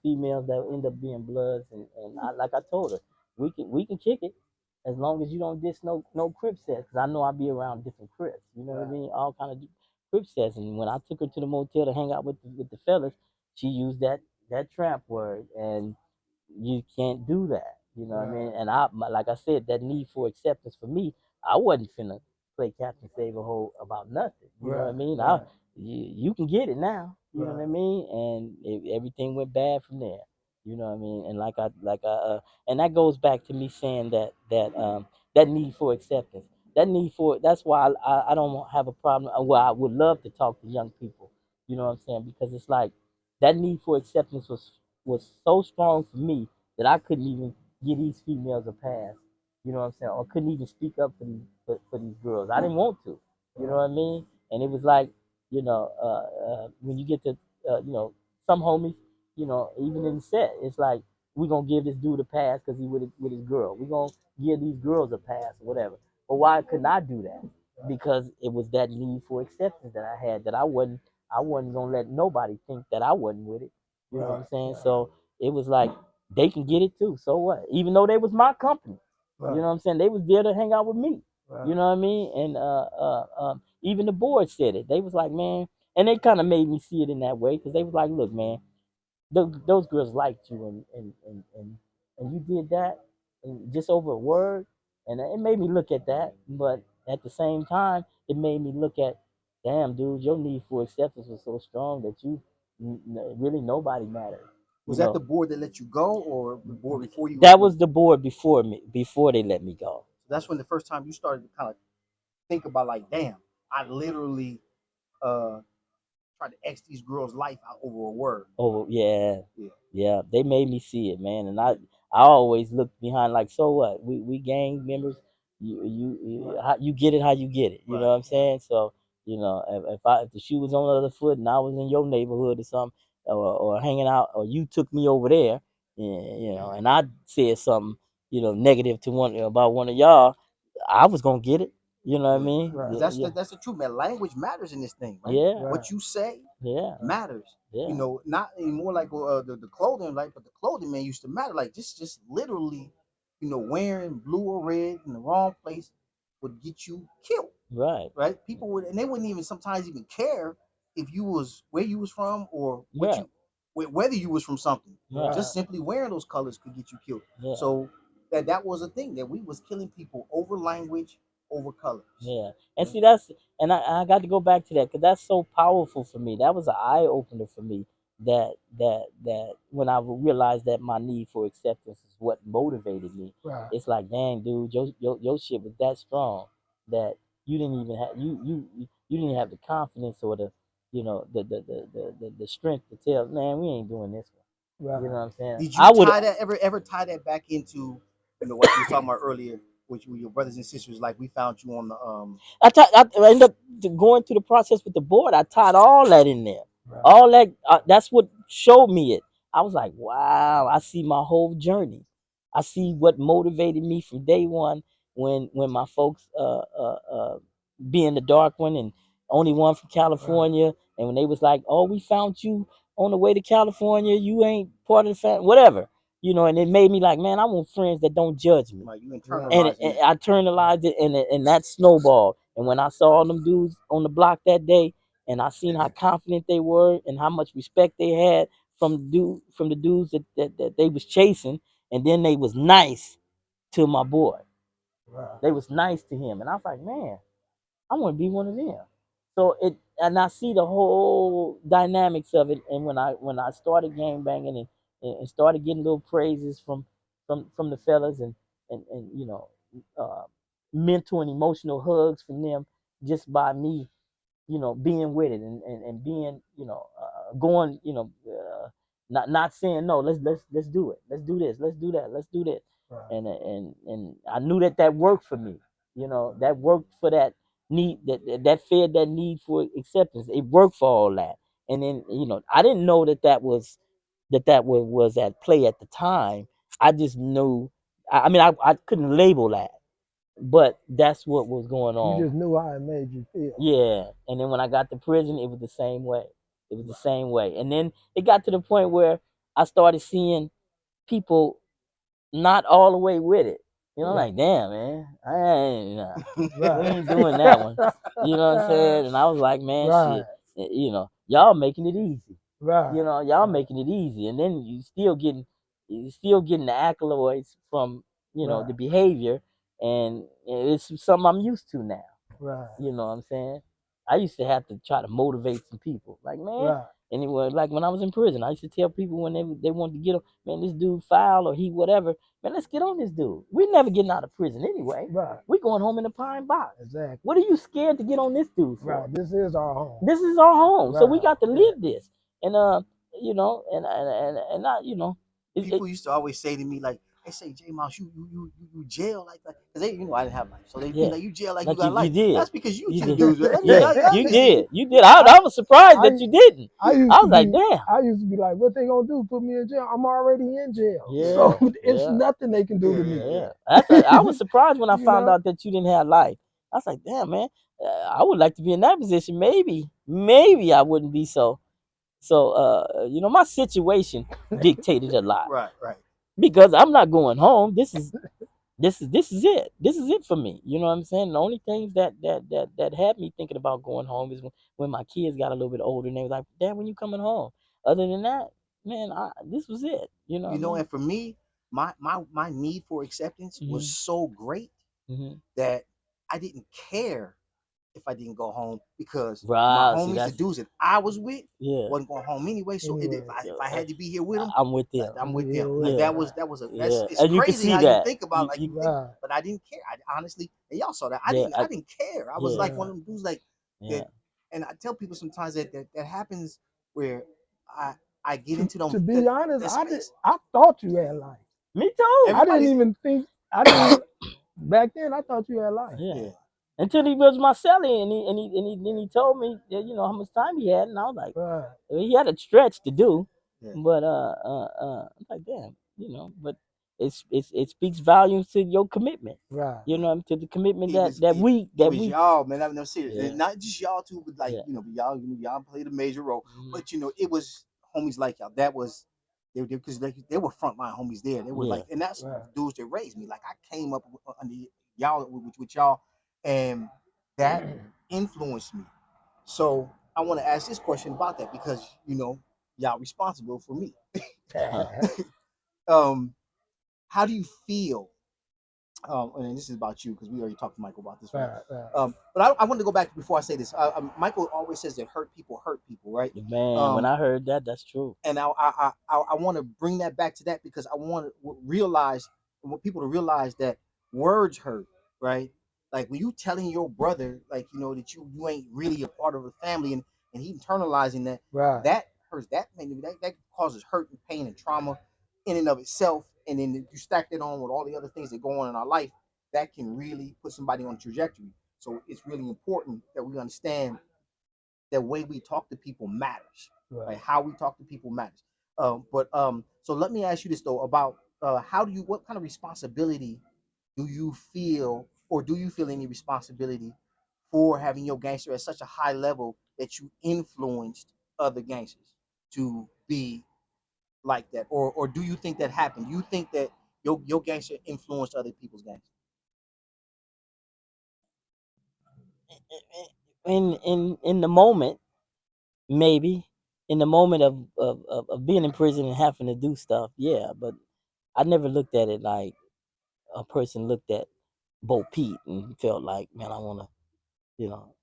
females that end up being bloods, and like I told her, we can kick it as long as you don't diss no Crip sets, because I know I'll be around different Crips, you know what I mean, all kind of Crip sets. And when I took her to the motel to hang out with the fellas, she used that trap word, and you can't do that. You know what I mean? Right. And like I said, that need for acceptance for me, I wasn't finna play Captain Save a Hole about nothing. You know what I Right. mean? Right. You can get it now. You know what I Right. mean? And everything went bad from there. You know what I mean? And and that goes back to me saying that need for acceptance. That's why I don't have a problem. Well, I would love to talk to young people. You know what I'm saying? Because it's like that need for acceptance was so strong for me that I couldn't even give these females a pass. You know what I'm saying? Or couldn't even speak up for these girls. I didn't want to. You know Right. what I mean? And it was like, when you get to, some homies, even in the set, it's like we're gonna give this dude a pass because he with his girl. We're gonna give these girls a pass or whatever. But why couldn't I do that? Because it was that need for acceptance that I had, that I wasn't gonna let nobody think that I wasn't with it. You know what I'm Right. saying? Right. So it was like they can get it too. So what? Even though they was my company, you know Right. what I'm saying? They was there to hang out with me. You Right. know what I mean? And even the board said it. They was like, man, and they kind of made me see it in that way, because they was like, look, man, those girls liked you, and you did that, and just over a word, and it made me look at that. But at the same time, it made me look at, damn, dude, your need for acceptance was so strong that really nobody mattered. You Was that the know, board that let you go, or the board before you? that was the board before me, before they let me go. That's when the first time you started to kind of think about like, damn, I literally uh tried to X these girls' life out over a word. Oh yeah, Yeah. yeah. They made me see it, man. And I always look behind like, so what? We gang members. Right. You get it how you get it. You know Right. what I'm saying? So if the shoe was on the other foot and I was in your neighborhood or something, or hanging out, or you took me over there, yeah, and I said something, negative to about one of y'all, I was gonna get it. You know what I Yeah. mean? Because Right. that's the truth, man. Language matters in this thing, right? Yeah, Right. What you say yeah, Right. matters. You yeah, know, not anymore like the clothing, like, but the clothing, man, used to matter. Like just literally, wearing blue or red in the wrong place would get you killed, right, right? People would, and they wouldn't even sometimes even care if you was where you was from or what right, you, whether you was from something. right, Just simply wearing those colors could get you killed. yeah. So that was a thing that we was killing people over language, over colors. Yeah, and Yeah. see I got to go back to that because that's so powerful for me. That was an eye opener for me. that when I realized that my need for acceptance is what motivated me, Right. it's like, dang, dude, your shit was that strong that you didn't even have you didn't have the confidence or the the strength to tell, man, we ain't doing this one. You know Right. what I'm saying? Did you I would tie that ever tie that back into what you were talking about earlier, which were your brothers and sisters? Like we found you on the I ended up going through the process with the board. I tied all that in there. Right. All that that's what showed me it. I was like, wow, I see my whole journey. I see what motivated me from day one when my folks being the dark one and only one from California, and when they was like, oh, we found you on the way to California, you ain't part of the family, whatever. And it made me like, man, I want friends that don't judge me. you And internalizing that. I internalized it, and that snowballed. And when I saw all them dudes on the block that day, and I seen how confident they were and how much respect they had from the dudes that they was chasing, and then they was nice to my boy. Right. They was nice to him, and I was like, man, I want to be one of them. So and I see the whole dynamics of it. And when I started gang banging and started getting little praises from the fellas and uh, mental and emotional hugs from them just by me, being with it and being, going, not saying no. Let's do it. Let's do this. Let's do that. Let's do that. Right. And I knew that worked for me. That worked for that need that fed that need for acceptance. It worked for all that. And then I didn't know that was at play at the time. I just knew. I mean, I couldn't label that, but that's what was going You on. just knew how it made you feel. Yeah, and then when I got to prison, it was the same way. It was the same way, and then it got to the point where I started seeing people not all the way with it. Right. Like, damn, man, I ain't, nah, we Right. ain't doing that one. You know what I'm saying? And I was like, man, Right. shit, y'all making it easy. Right. Y'all making it easy, and then you still getting the accolades from the Right. behavior, and it's something I'm used to now. Right. You know what I'm saying? I used to have to try to motivate some people. Like, man, Right. anyway, like when I was in prison, I used to tell people when they wanted to get on, man, this dude foul or he whatever, man, let's get on this dude. We're never getting out of prison anyway. Right. We going home in a pine box. Exactly. What are you scared to get on this dude for? Right. This is our home. This is our home, so we Right. got to live this. And and I, People used to always say to me like, they say, J Mouse, you jail like that, because they I didn't have life, so they be yeah, like, you jail like you like got you life. did. That's because you two did. dudes, man. Yeah, Y'all you missing. did. I was surprised that you didn't. I used I to was like, be, damn. I used to be like, what they gonna do? Put me in jail? I'm already in jail. Yeah, So it's yeah. nothing they can do to me. Yeah, I was surprised when I You found know? out that you didn't have life. I was like, damn, man, I would like to be in that position. Maybe I wouldn't be so. My situation dictated a lot Right, right. because I'm not going home. This is it. This is it for me. You know what I'm saying? The only things that had me thinking about going home is when my kids got a little bit older and they was like, Dad, when you coming home? Other than that, man, this was it. You know what I mean? And for me, my need for acceptance was Mhm. so great Mhm. that I didn't care if I didn't go home, because my Right. See, homies, the that's dudes that I was with, yeah. wasn't going home anyway. So Anyway, if I had to be here with them, I'm with them. I'm with yeah, them. Like Yeah, that's yeah, it's and you can crazy see how you that. think about like you think, right. but I didn't care. I honestly, and y'all saw that. Yeah, I didn't care. I was yeah, like Right. one of them dudes like yeah. that. And I tell people sometimes that happens where I I get into them To be that, honest, that space. I thought you had life. Me too. I didn't Everybody's even think. I didn't even back then. I thought you had life. Yeah. yeah. Until he was my celly, and he told me that, how much time he had, and I was like, Right. he had a stretch to do, Yeah. but I'm like, damn, but it speaks volumes to your commitment, Right. to the commitment It was that it, we it that was we y'all, man. I'm no serious, yeah and not just y'all too, but like yeah y'all played a major role. mhm, But it was homies like y'all. That was because they were frontline homies there. They were yeah like, and that's Right. dudes that raised me. Like I came up under y'all with y'all, and that influenced me. So I want to ask this question about that, because y'all responsible for me. huh. Um, how do you feel And this is about you because we already talked to Michael about this, right? Right. But I want to go back before I say this. Michael always says that hurt people, right? Man, when I heard that, that's true. And I want to bring that back to that because I want to realize, I want people to realize that words hurt, right? Like when you telling your brother, like that you ain't really a part of the family, and he internalizing that, Right. that hurts. That causes hurt and pain and trauma in and of itself. And then you stack that on with all the other things that go on in our life, that can really put somebody on a trajectory. So it's really important that we understand the way we talk to people matters. Right? How we talk to people matters. So let me ask you this though about what kind of responsibility do you feel, or do you feel any responsibility for having your gangster at such a high level that you influenced other gangsters to be like that, or do you think that happened? Do you think that your gangster influenced other people's gangsters? In the moment, maybe in the moment of being in prison and having to do stuff, yeah. But I never looked at it like a person looked at Bo Peep and felt like, man, I want to,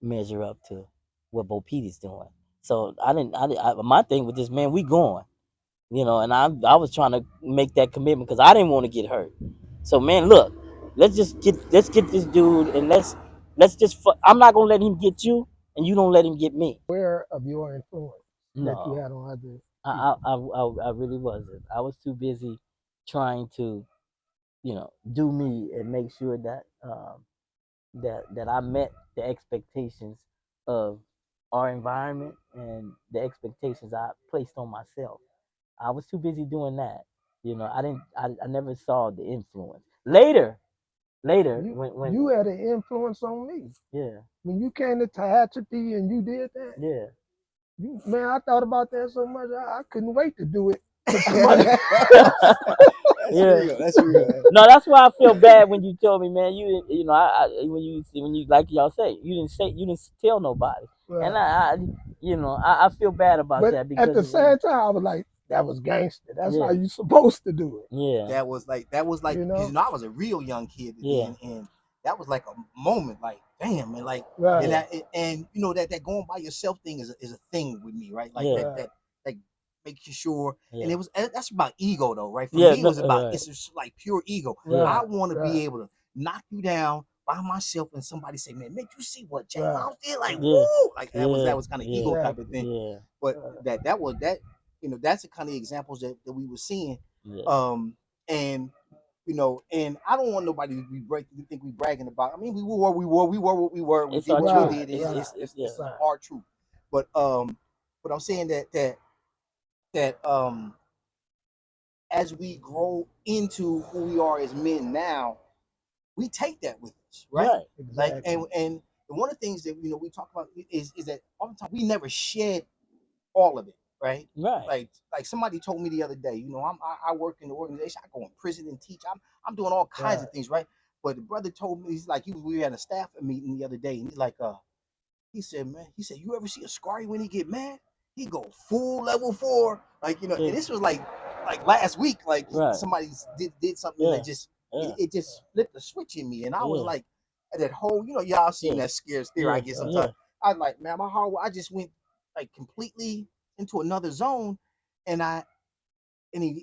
measure up to what Bo Peep is doing. So my thing was just, man, we going, and I was trying to make that commitment because I didn't want to get hurt. So, man, look, let's get this dude, and I'm not gonna let him get you, and you don't let him get me. Aware of your influence that you No, had on other I, people. I really wasn't. I was too busy trying to, do me and make sure that that I met the expectations of our environment and the expectations I placed on myself. I was too busy doing that. I didn't. I never saw the influence. Later, when You had an influence on me. yeah, When you came to Tehachapi and you did that, yeah. man, I thought about that so much. I couldn't wait to do it to somebody else. That's Yeah. real. That's real. No, that's why I feel bad when you told me, man. When you like y'all say, you didn't tell nobody, and Right. I feel bad about But that at because the same time, I was like, that was gangster. That's how yeah, you supposed to do it. yeah, That was like You because know? I was a real young kid yeah, then, and that was like a moment, like damn, and like Right. and yeah, that and that going by yourself thing is a thing with me, right? Like yeah, that Right. that like making sure, and yeah, that's about ego though, right? For yeah, me, it no, was about right, it's just like pure ego. yeah, I Right. want to be Right. able to knock you down by myself, and somebody say, "Man, make you see what J Right. Miles did?" Like, yeah, woo, like that was yeah, kind of yeah, ego type of Exactly. thing. yeah, But Right. that was that, that's the kind of examples that we were seeing. yeah. And and I don't want nobody to think we bragging about. I mean, we were what we were. We It's did our what we truth. Right. did. It's Right. it's, it's, Yeah, it's Right. our truth. But I'm saying that as we grow into who we are as men now, we take that with us, right? right, Like, Exactly. and one of the things that we talk about is that all the time we never shed all of it, right? right, Like somebody told me the other day, I work in the organization, I go in prison and teach, I'm doing all kinds Right. of things, right? But the brother told me, he's like, we had a staff meeting the other day, and he's like, he said, man, you ever see a Scary when he get mad? He go full level 4, like yeah, and this was like last week, like right, somebody did something yeah, that just yeah, it just flipped a switch in me, and I was yeah, like, that whole, y'all seen yeah, that scare stare I yeah, get yeah, sometimes. I was like, man, my heart, I just went like completely into another zone, and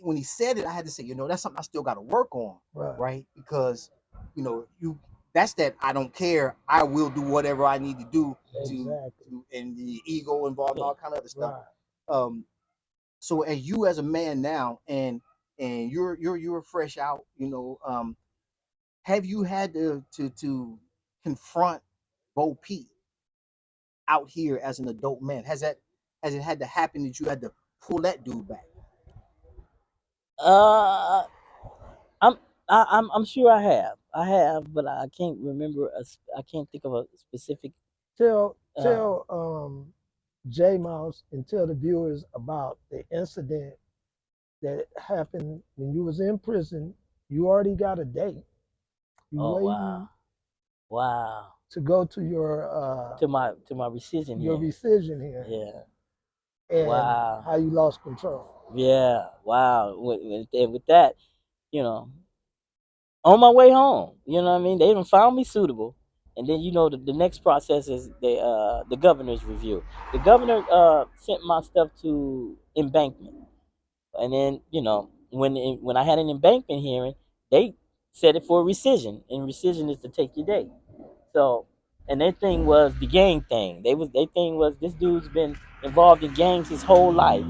when he said it, I had to say, that's something I still got to work on, Right. right? Because you that's that I don't care. I will do whatever I need to do Exactly. and the ego involved and yeah. all kind of other stuff. Right. Um, so as a man now, and you're fresh out, have you had to confront Bo Peep out here as an adult man? Has it had to happen that you had to pull that dude back? Uh, I'm I'm sure I have, but I can't remember I can't think of a specific. Tell Uh, tell J Mouse and tell the viewers about the incident that happened when you was in prison. You already got a date. You oh wow, waiting wow. to go to To my Recision your hearing. rescission hearing Yeah, and wow, how you lost control. yeah, wow. And with that, you know, on my way home. You know what I mean? They even found me suitable. And then the next process is the governor's review. The governor sent my stuff to embankment. And then, when I had an embankment hearing, they set it for rescission. And rescission is to take your day. So, and their thing was the gang thing. Their thing was, this dude's been involved in gangs his whole life.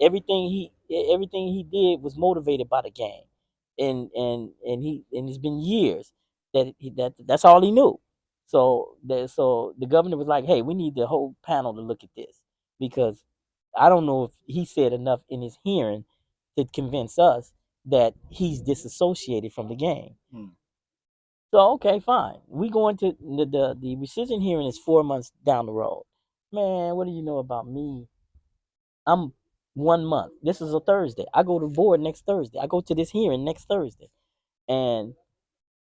Everything he did was motivated by the gang, and it's been years that's all he knew. So the governor was like, hey, we need the whole panel to look at this, because I don't know if he said enough in his hearing to convince us that he's disassociated from the gang. So okay, fine. We go into the rescission hearing is 4 months down the road. Man, what do you know about me? I'm 1 month. This is a Thursday. I go to board next Thursday. I go to this hearing next Thursday, and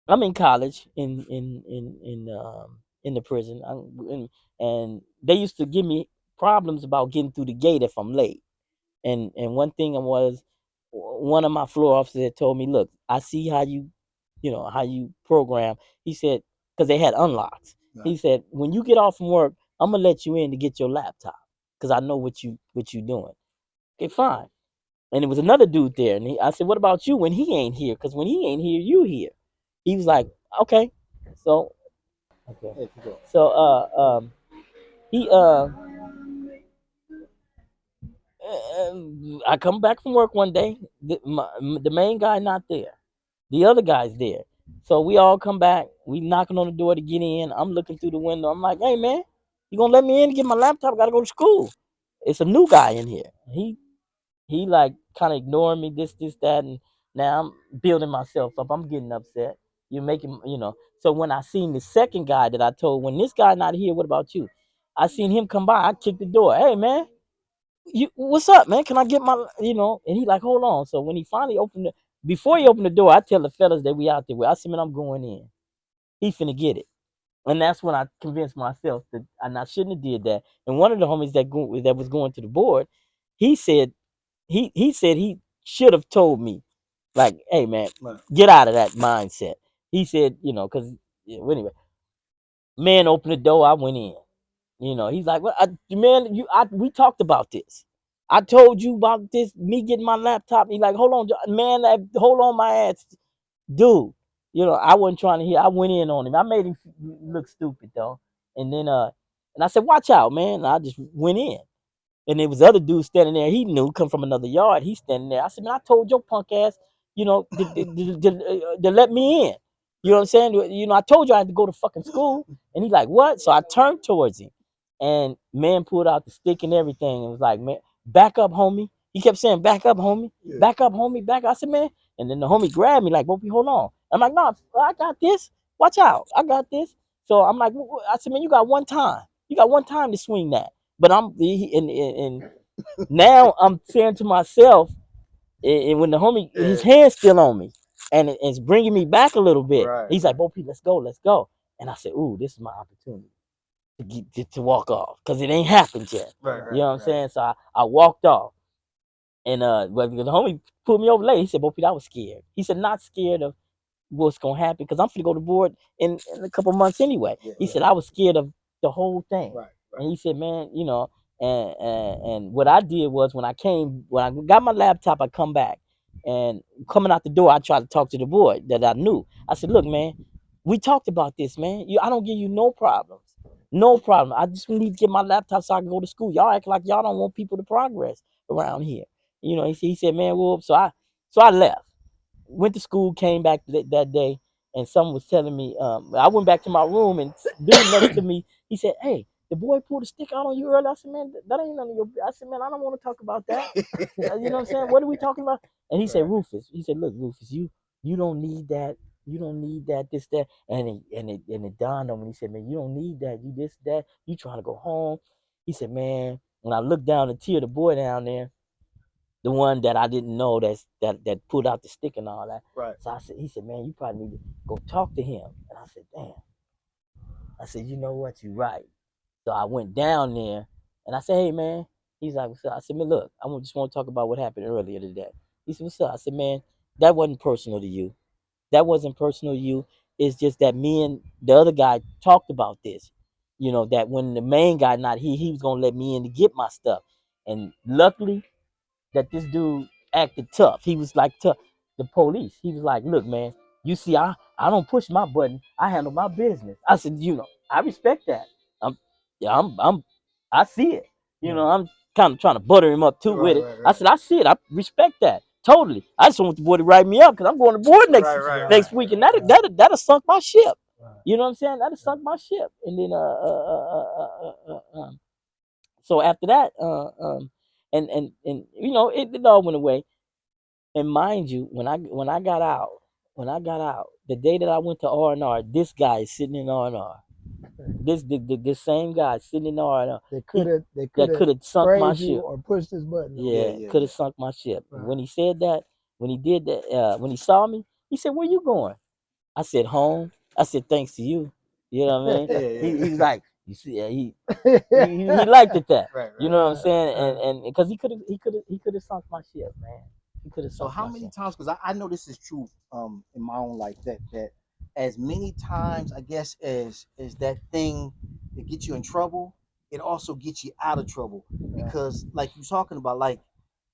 I'm in college in the prison. And they used to give me problems about getting through the gate if I'm late. And one thing was, one of my floor officers had told me, look, I see how you program. He said, because they had unlocks. Right. He said, when you get off from work, I'm gonna let you in to get your laptop, because I know what you doing. Okay, fine. And there was another dude there, and I said, "What about you when he ain't here? Because when he ain't here, you here." He was like, "Okay." So, okay. Hey, go. So, he I come back from work one day. The main guy not there. The other guy's there. So we all come back. We knocking on the door to get in. I'm looking through the window. I'm like, "Hey man, you gonna let me in to get my laptop? I gotta go to school." It's a new guy in here. He like kind of ignoring me, this, that, and now I'm building myself up. I'm getting upset. You're making. So when I seen the second guy that I told, when this guy not here, what about you? I seen him come by. I kicked the door. Hey man, what's up, man? Can I get my. And he like, hold on. So when he finally before he opened the door, I tell the fellas that we out there with. I said, man, I'm going in. He finna get it. And that's when I convinced myself that, and I shouldn't have did that. And one of the homies that was going to the board, he said he should have told me, like, hey man, Right. get out of that mindset. He said, because anyway, man opened the door, I went in. He's like, well, man, we talked about this. I told you about this, me getting my laptop. He's like, hold on, man, hold on my ass, dude. I wasn't trying to hear. I went in on him. I made him look stupid though. And then and I said, watch out, man. And I just went in. And there was other dude standing there. He knew, come from another yard. He's standing there. I said, man, I told your punk ass, to let me in. You know what I'm saying? I told you I had to go to fucking school. And he's like, what? So I turned towards him. And man pulled out the stick and everything and was like, man, back up, homie. He kept saying, back up, homie. Yeah. Back up, homie. Back up. I said, man. And then the homie grabbed me like, Wopey, hold on. I'm like, no, I got this. Watch out. I got this. So I'm like, I said, man, you got one time. You got one time to swing that. But and now I'm saying to myself, and when the homie, his hand's still on me, and it's bringing me back a little bit. Right, He's like, "Bo P, let's go." And I said, "Ooh, this is my opportunity to walk off, because it ain't happened yet." Right, You know what I'm saying? So I walked off, and but the homie pulled me over late. He said, "Bo P, I was scared." He said, "Not scared of what's gonna happen, because I'm gonna go to board in a couple months anyway." He said, "I was scared of the whole thing." Right. And he said, "Man, and what I did was, when I got my laptop, I come back, and coming out the door, I tried to talk to the boy that I knew. I said, look, man, we talked about this, man. I don't give you no problems, no problem. I just need to get my laptop so I can go to school. Y'all act like y'all don't want people to progress around here." He said, man, well, so I left, went to school, came back that day, and someone was telling me, I went back to my room, and dude next to me, he said, hey, the boy pulled a stick out on you earlier. I said, man, that ain't none of your. I said, man, I don't want to talk about that. You know what I'm saying? What are we talking about? And he said, Rufus. He said, look, Rufus, you don't need that. You don't need that, this, that. And it dawned on me. He said, man, you don't need that. You this, that. You trying to go home. He said, man, when I looked down and tear the boy down there, the one that I didn't know that pulled out the stick and all that. Right. So he said, man, you probably need to go talk to him. And I said, damn. I said, you know what, you right. So I went down there and I said, hey man. He's like, what's up? I said, man, look, just want to talk about what happened earlier today. He said, what's up? I said, man, that wasn't personal to you. that wasn't personal to you. It's just that me and the other guy talked about this. You know, that when the main guy not he was gonna let me in to get my stuff. And luckily that this dude acted tough. He was like tough. The police. He was like, look, man, you see, I don't push my button. I handle my business. I said, you know, I respect that. I'm yeah, I see it. You know, I'm kind of trying to butter him up too with it. I said, I see it. I respect that. Totally. I just want the boy to write me up because I'm going to board next week. And that'll sunk my ship. You know what I'm saying? That'll sunk my ship. And then so after that, and you know, it all went away. And mind you, when I got out, the day that I went to R&R, this guy is sitting in R&R. This same guy sitting in R&R. They could have sunk my sprayed you ship. or pushed his button. Yeah, could have sunk my ship. Right. When he said that, when he did that, when he saw me, he said, "Where you going?" I said, "Home." I said, "Thanks to you." You know what I mean? He was like, you see, he liked it that. You know what I'm saying? And because he could have sunk my ship, man. He could have So sunk how my many ship. times? Because I know this is true in my own life that as many times I guess as that thing that gets you in trouble, it also gets you out of trouble because like you're talking about like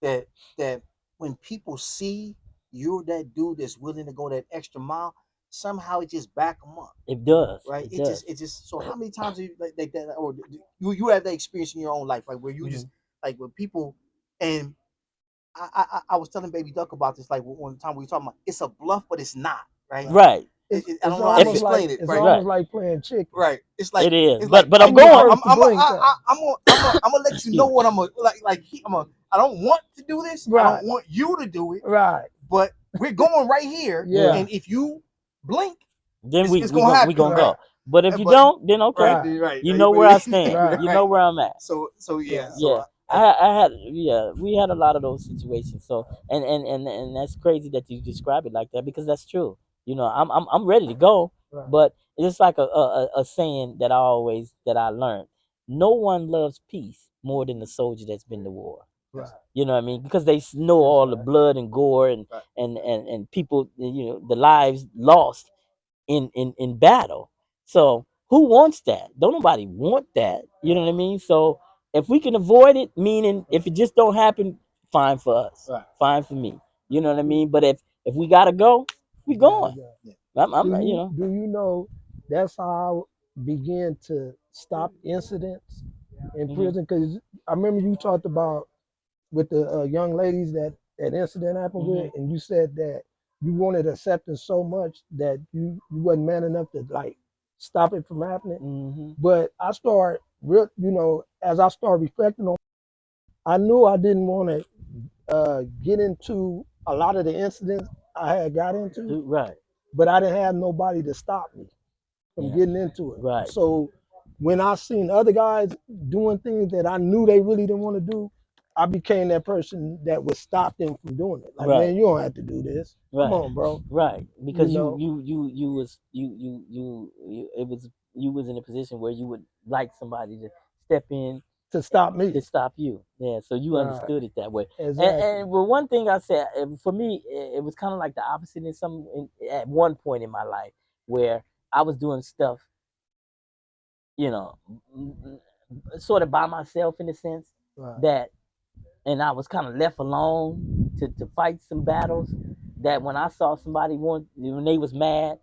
that when people see you're that dude that's willing to go that extra mile, somehow it just back them up. It does, right? It does. It just. So how many times have you like that, or you have that experience in your own life, like where you just like with people and I was telling Baby Duck about this like one time we were talking about it's a bluff, but it's not, right? Right. I don't know how to explain like, it. It's right? almost like playing chicken. Right. It's like it is. It's but like, I'm going. I'm gonna let you know what I'm gonna like. I don't want to do this. Right. I don't want you to do it. Right. But we're going right here. Yeah. And if you blink, then it's gonna happen. we gonna right? go. But if you don't, then okay. Right. You know where I stand. Right. You know where I'm at. So yeah. Yeah. I had we had a lot of those situations. So and that's crazy that you describe it like that because that's true. You know, I'm ready to go, Right. but it's like a saying that I learned. No one loves peace more than the soldier that's been to war. Right. You know what I mean? Because they know all the blood and gore and people, you know, the lives lost in battle. So who wants that? Don't nobody want that. You know what I mean? So if we can avoid it, meaning if it just don't happen, fine for us, fine for me. You know what I mean? But if we gotta go, we going. You know. Do you know that's how I began to stop incidents in prison? Because I remember you talked about with the young ladies that incident happened with, and you said that you wanted acceptance so much that you wasn't man enough to like stop it from happening. But I started as I started reflecting on, I knew I didn't want to get into a lot of the incidents I had got into, Right. but I didn't have nobody to stop me from getting into it. Right. So when I seen other guys doing things that I knew they really didn't want to do, I became that person that would stop them from doing it. Like, man, you don't have to do this. Come on, bro. Right. Because You know? you was you was in a position where you would like somebody to step in to stop me. To stop you. Yeah. So you understood it that way. Exactly. And well, one thing I said for me, it was kind of like the opposite at one point in my life where I was doing stuff, you know, sort of by myself in a sense that, and I was kind of left alone to fight some battles that when I saw somebody when they was mad,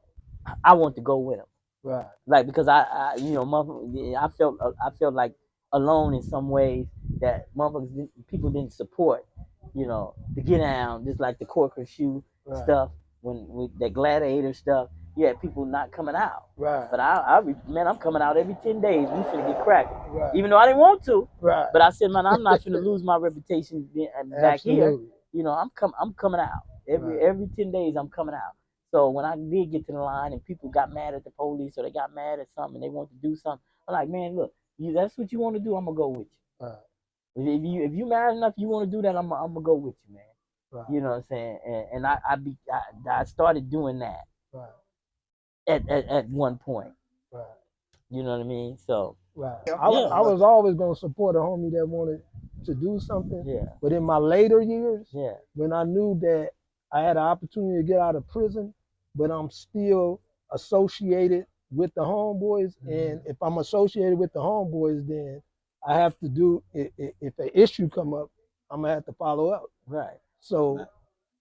I wanted to go with them. Right. Like because I I felt like alone in some ways that people didn't support, you know, the get down, just like the corker shoe stuff when with that gladiator stuff. You had people not coming out. Right. But I'm coming out every 10 days. We finna get cracking. Right. Even though I didn't want to. Right. But I said, man, I'm not finna lose my reputation back here. You know, I'm coming out. Every 10 days I'm coming out. So when I did get to the line and people got mad at the police or they got mad at something and they want to do something, I'm like, man, look, that's what you want to do, I'm gonna go with you. If you mad enough, you want to do that, I'm gonna go with you, man. You know what I'm saying? And I started doing that at one point. You know what I mean? So I was always gonna support a homie that wanted to do something. Yeah. But in my later years, when I knew that I had an opportunity to get out of prison, but I'm still associated with the homeboys. And if I'm associated with the homeboys, then I have to do if an issue come up, I'm gonna have to follow up. Right. So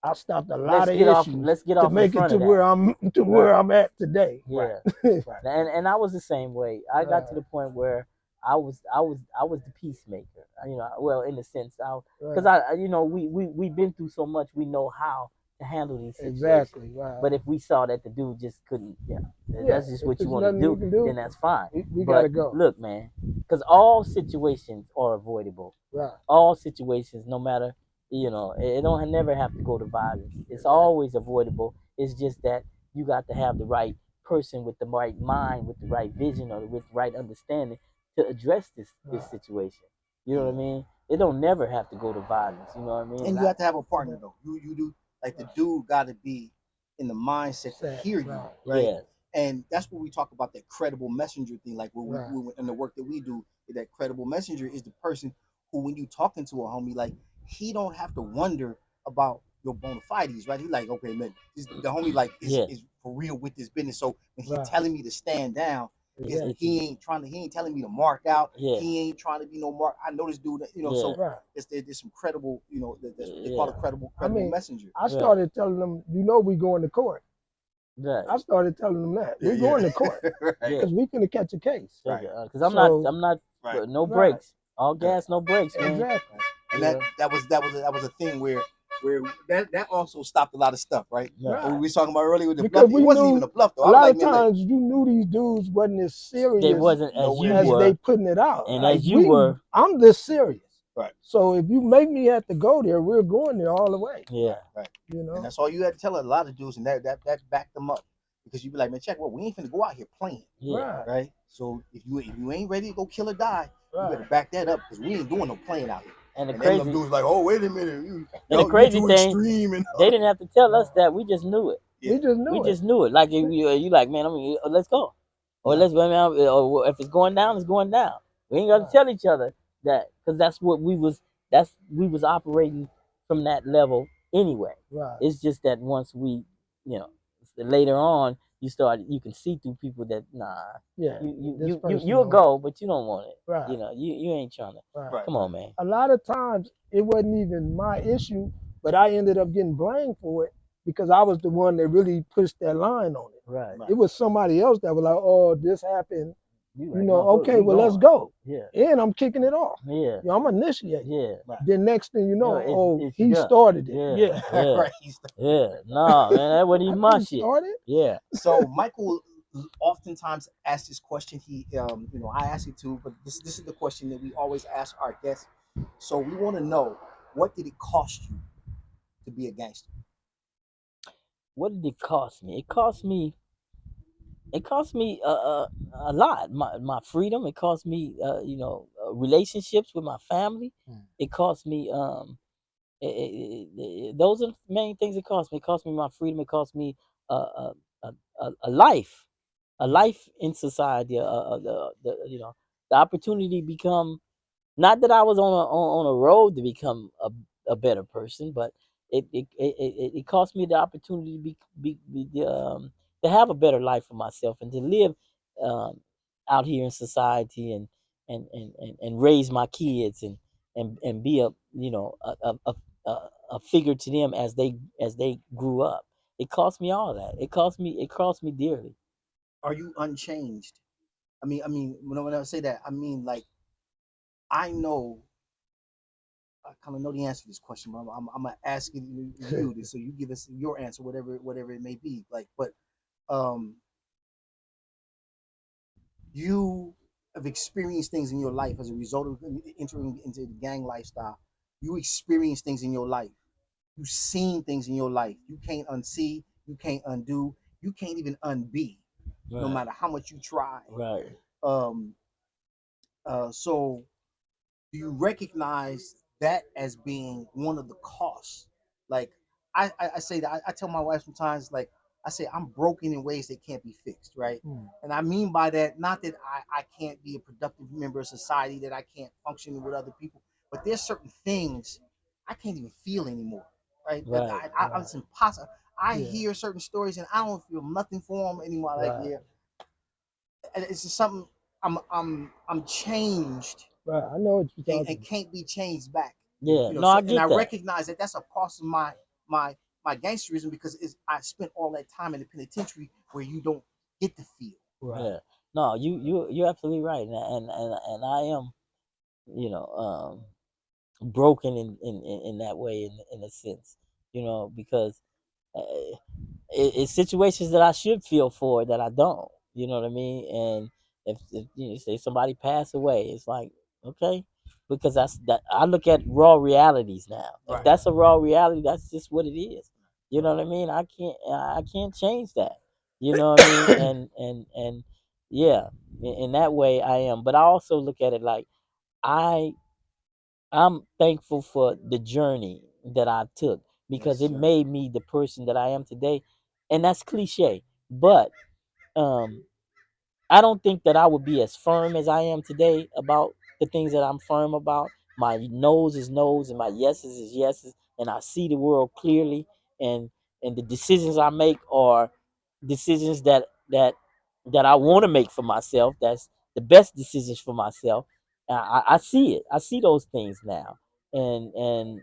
I stopped a lot Let's of get off. issues Let's get to off in make it front to of where that. where I'm at today. Yeah. Right. And I was the same way. I got to the point where I was the peacemaker. You know, well, in the sense, because you know, we've been through so much. We know how to handle these situations. Exactly. Right. But if we saw that the dude just couldn't, that's just if what you there's want to nothing we do, can do, then that's fine. we But gotta go. look, man, because all situations are avoidable. Right. All situations, no matter, you know, it don't never have to go to violence. It's always avoidable. It's just that you got to have the right person with the right mind, with the right vision, or with the right understanding to address this situation. You know what I mean? It don't never have to go to violence. You know what I mean? And you have to have a partner though. You do like the dude got to be in the mindset to hear you, right? Yeah. And that's what we talk about, that credible messenger thing. Like when Right. we in the work that we do, that credible messenger is the person who, when you talking to a homie, like he don't have to wonder about your bona fides, right? He like, okay, man, the homie like is for real with this business. So when he telling me to stand down, he ain't telling me to mark out. He ain't trying to be no mark. I know this dude, you know. So there's some credible, you know, that's what they call a credible messenger. I started telling them, you know, we going to court. Right. I started telling them that we're going to court because we finna catch a case. Right. Because I'm not no brakes. All gas, no brakes, man. Exactly. And that was a thing where that also stopped a lot of stuff, right? What we was talking about earlier with the bluff. It wasn't even a bluff though. A lot of times you knew these dudes wasn't as serious they wasn't as you as were. they putting it out. And like as you were, I'm this serious. Right. So if you make me have to go there, we're going there all the way. Yeah. Right. You know. And that's all you had to tell a lot of dudes, and that backed them up. Because you be like, man, check what, we ain't finna go out here playing. Right. So if you ain't ready to go kill or die, you better back that up, because we ain't doing no playing out here. And the crazy dudes like, oh, wait a minute, the crazy thing, extreme they didn't have to tell us that. We just knew it. We just knew it. Like you like, man, let's go, or or if it's going down, it's going down. We ain't got to tell each other that, because that's what we was operating from that level anyway. Right. It's just that once we, you know, later on, you can see through people that you'll go, but you don't want it. Right. You know, you ain't trying to. Right. Come on, man. A lot of times it wasn't even my issue, but I ended up getting blamed for it because I was the one that really pushed that line on it. Right. It was somebody else that was like, oh, this happened. You like, know, no, okay, well, let's go. Yeah. And I'm kicking it off. Yeah. I'm initiating. Yeah. Right. Then next thing you know, it's he done. started it. Yeah. Right. Yeah. No, man, that wasn't even my shit. Started? Yeah. So Michael oftentimes asks this question. He, you know, I ask it too, but this is the question that we always ask our guests. So we want to know, what did it cost you to be a gangster? What did it cost me? It cost me a lot. My freedom. It cost me you know, relationships with my family. It cost me those are the main things it cost me. It cost me my freedom. It cost me a life, in society. You know, the opportunity to become, not that I was on a road to become a better person, but it cost me the opportunity to to have a better life for myself and to live um, out here in society and raise my kids and be a, you know, a figure to them as they grew up. It cost me all that. It cost me dearly. Are you unchanged? I mean, when I say that, I mean, like, I kind of know the answer to this question, but I'm gonna ask you this, so you give us your answer, whatever it may be. Like, but you have experienced things in your life as a result of entering into the gang lifestyle. You experience things in your life. You've seen things in your life. You can't unsee. You can't undo. You can't even unbe, no matter how much you try. Right. So do you recognize that as being one of the costs? Like, I say that I tell my wife sometimes, like, I say I'm broken in ways that can't be fixed, right? And I mean by that, not that I can't be a productive member of society, that I can't function with other people, but there's certain things I can't even feel anymore, right? It's impossible. I hear certain stories and I don't feel nothing for them anymore. Like, yeah, it's just something. I'm changed. Right. I know what you're talking and can't be changed back. Yeah, You know, no, so, I and get I that. recognize that that's a part of my gangsterism because I spent all that time in the penitentiary where you don't get to feel. Right. Yeah, no, you're absolutely right, and I am, you know, broken in that way in a sense, you know, because uh, it's situations that I should feel for that I don't. You know what I mean? And if you know, say somebody passed away, it's like okay, because that's that. I look at raw realities now. If Right. that's a raw reality, that's just what it is. You know what I mean? I can't change that. You know what I mean? And yeah, in that way I am. But I also look at it like I I'm thankful for the journey that I took because Yes, it sir. made me the person that I am today. And that's cliche, but um, I don't think that I would be as firm as I am today about the things that I'm firm about. My no's is no's and my yeses is yeses, and I see the world clearly. And the decisions I make are decisions that I want to make for myself. That's the best decisions for myself. I see it. I see those things now, and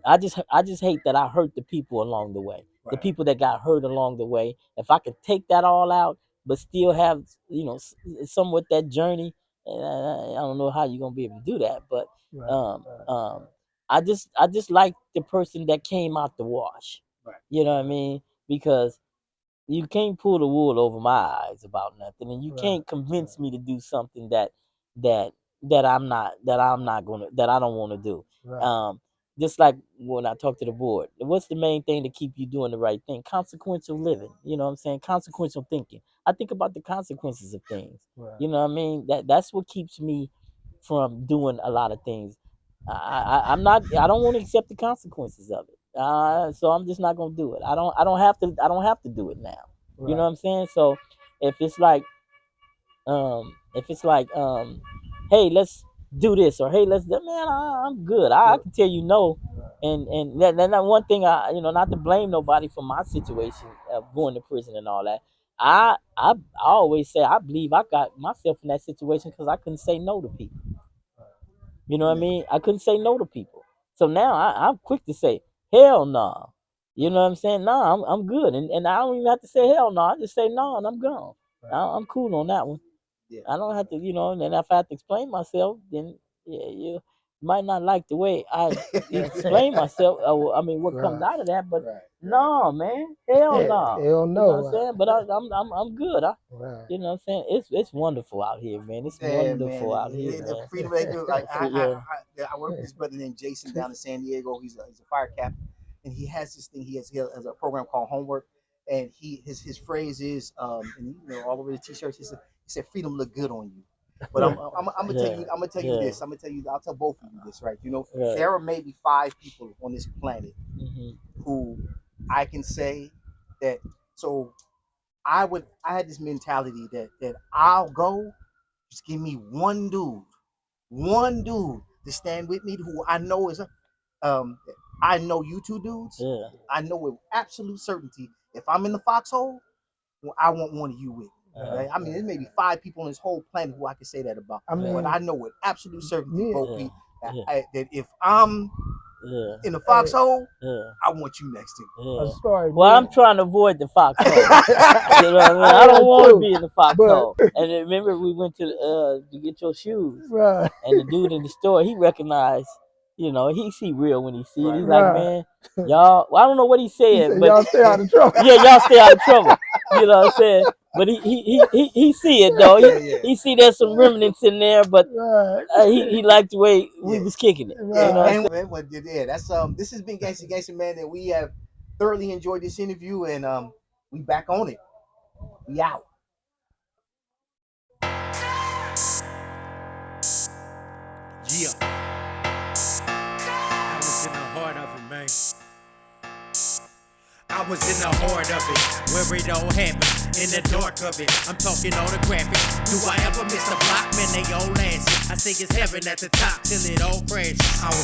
I just hate that I hurt the people along the way. The Right. people that got hurt along the way. If I could take that all out, but still have somewhat that journey, I don't know how you're gonna be able to do that. But I just like the person that came out the wash. Right. You know what I mean? Because you can't pull the wool over my eyes about nothing, and you can't convince me to do something that that I don't want to do. Just like when I talk to the board, what's the main thing to keep you doing the right thing? Consequential living. You know what I'm saying? Consequential thinking. I think about the consequences of things. You know what I mean? That's what keeps me from doing a lot of things. I'm not. I don't want to accept the consequences of it. So I'm just not gonna do it. I don't have to. I don't have to do it now. You know what I'm saying? So if it's like hey, let's do this, or hey, let's do, man, I'm good. I can tell you no. And that one thing, not to blame nobody for my situation of going to prison and all that. I always say I believe I got myself in that situation because I couldn't say no to people. You know what I mean? I couldn't say no to people. So now I'm quick to say hell no. You know what I'm saying? No, I'm good, and I don't even have to say hell no. I just say no, and I'm gone. I'm cool on that one. Yeah. I don't have to, and then if I have to explain myself, then yeah, you might not like the way I explain myself. I mean, what comes out of that, but no, man, hell no. Hell You know no. what I'm saying? But I'm good. You know what I'm saying? It's wonderful out here, man. It's wonderful man, out here, the man. freedom they do. Like Yeah. I work with this brother named Jason down in San Diego. He's a fire captain, and he has this thing. He has a program called Homework, and his phrase is and all over the t-shirts. He said freedom look good on you. But I'm gonna tell you this. I'll tell both of you this, right? There are maybe 5 people on this planet who I can say that. So I had this mentality that I'll go. Just give me one dude to stand with me who I know is I know you two dudes. Yeah. I know with absolute certainty if I'm in the foxhole, well, I want one of you with me. Right? I mean, there may be 5 people on this whole planet who I can say that about. But I know with absolute certainty, that if I'm in the foxhole, I want you next to me. Well, I'm trying to avoid the foxhole. You know what I mean? I don't want to be in the foxhole. And remember, we went to get your shoes, and the dude in the store, he recognized. He see real when he see it. He's like, man, y'all. Well, I don't know what he said, but y'all stay out of trouble. Yeah, y'all stay out of trouble. You know what I'm saying? But he see it though. He see there's some remnants in there, but he liked the way we was kicking it. Yeah, You know what I'm and that's this has been Gangsta, man, and we have thoroughly enjoyed this interview, and we back on it. We out. Yeah. I was in the heart of it, man. I was in the heart of it, where it all happened, in the dark of it. I'm talking all the graphic. Do I ever miss a block? Man, they all last. I think it's heaven at the top till it all crashes. I was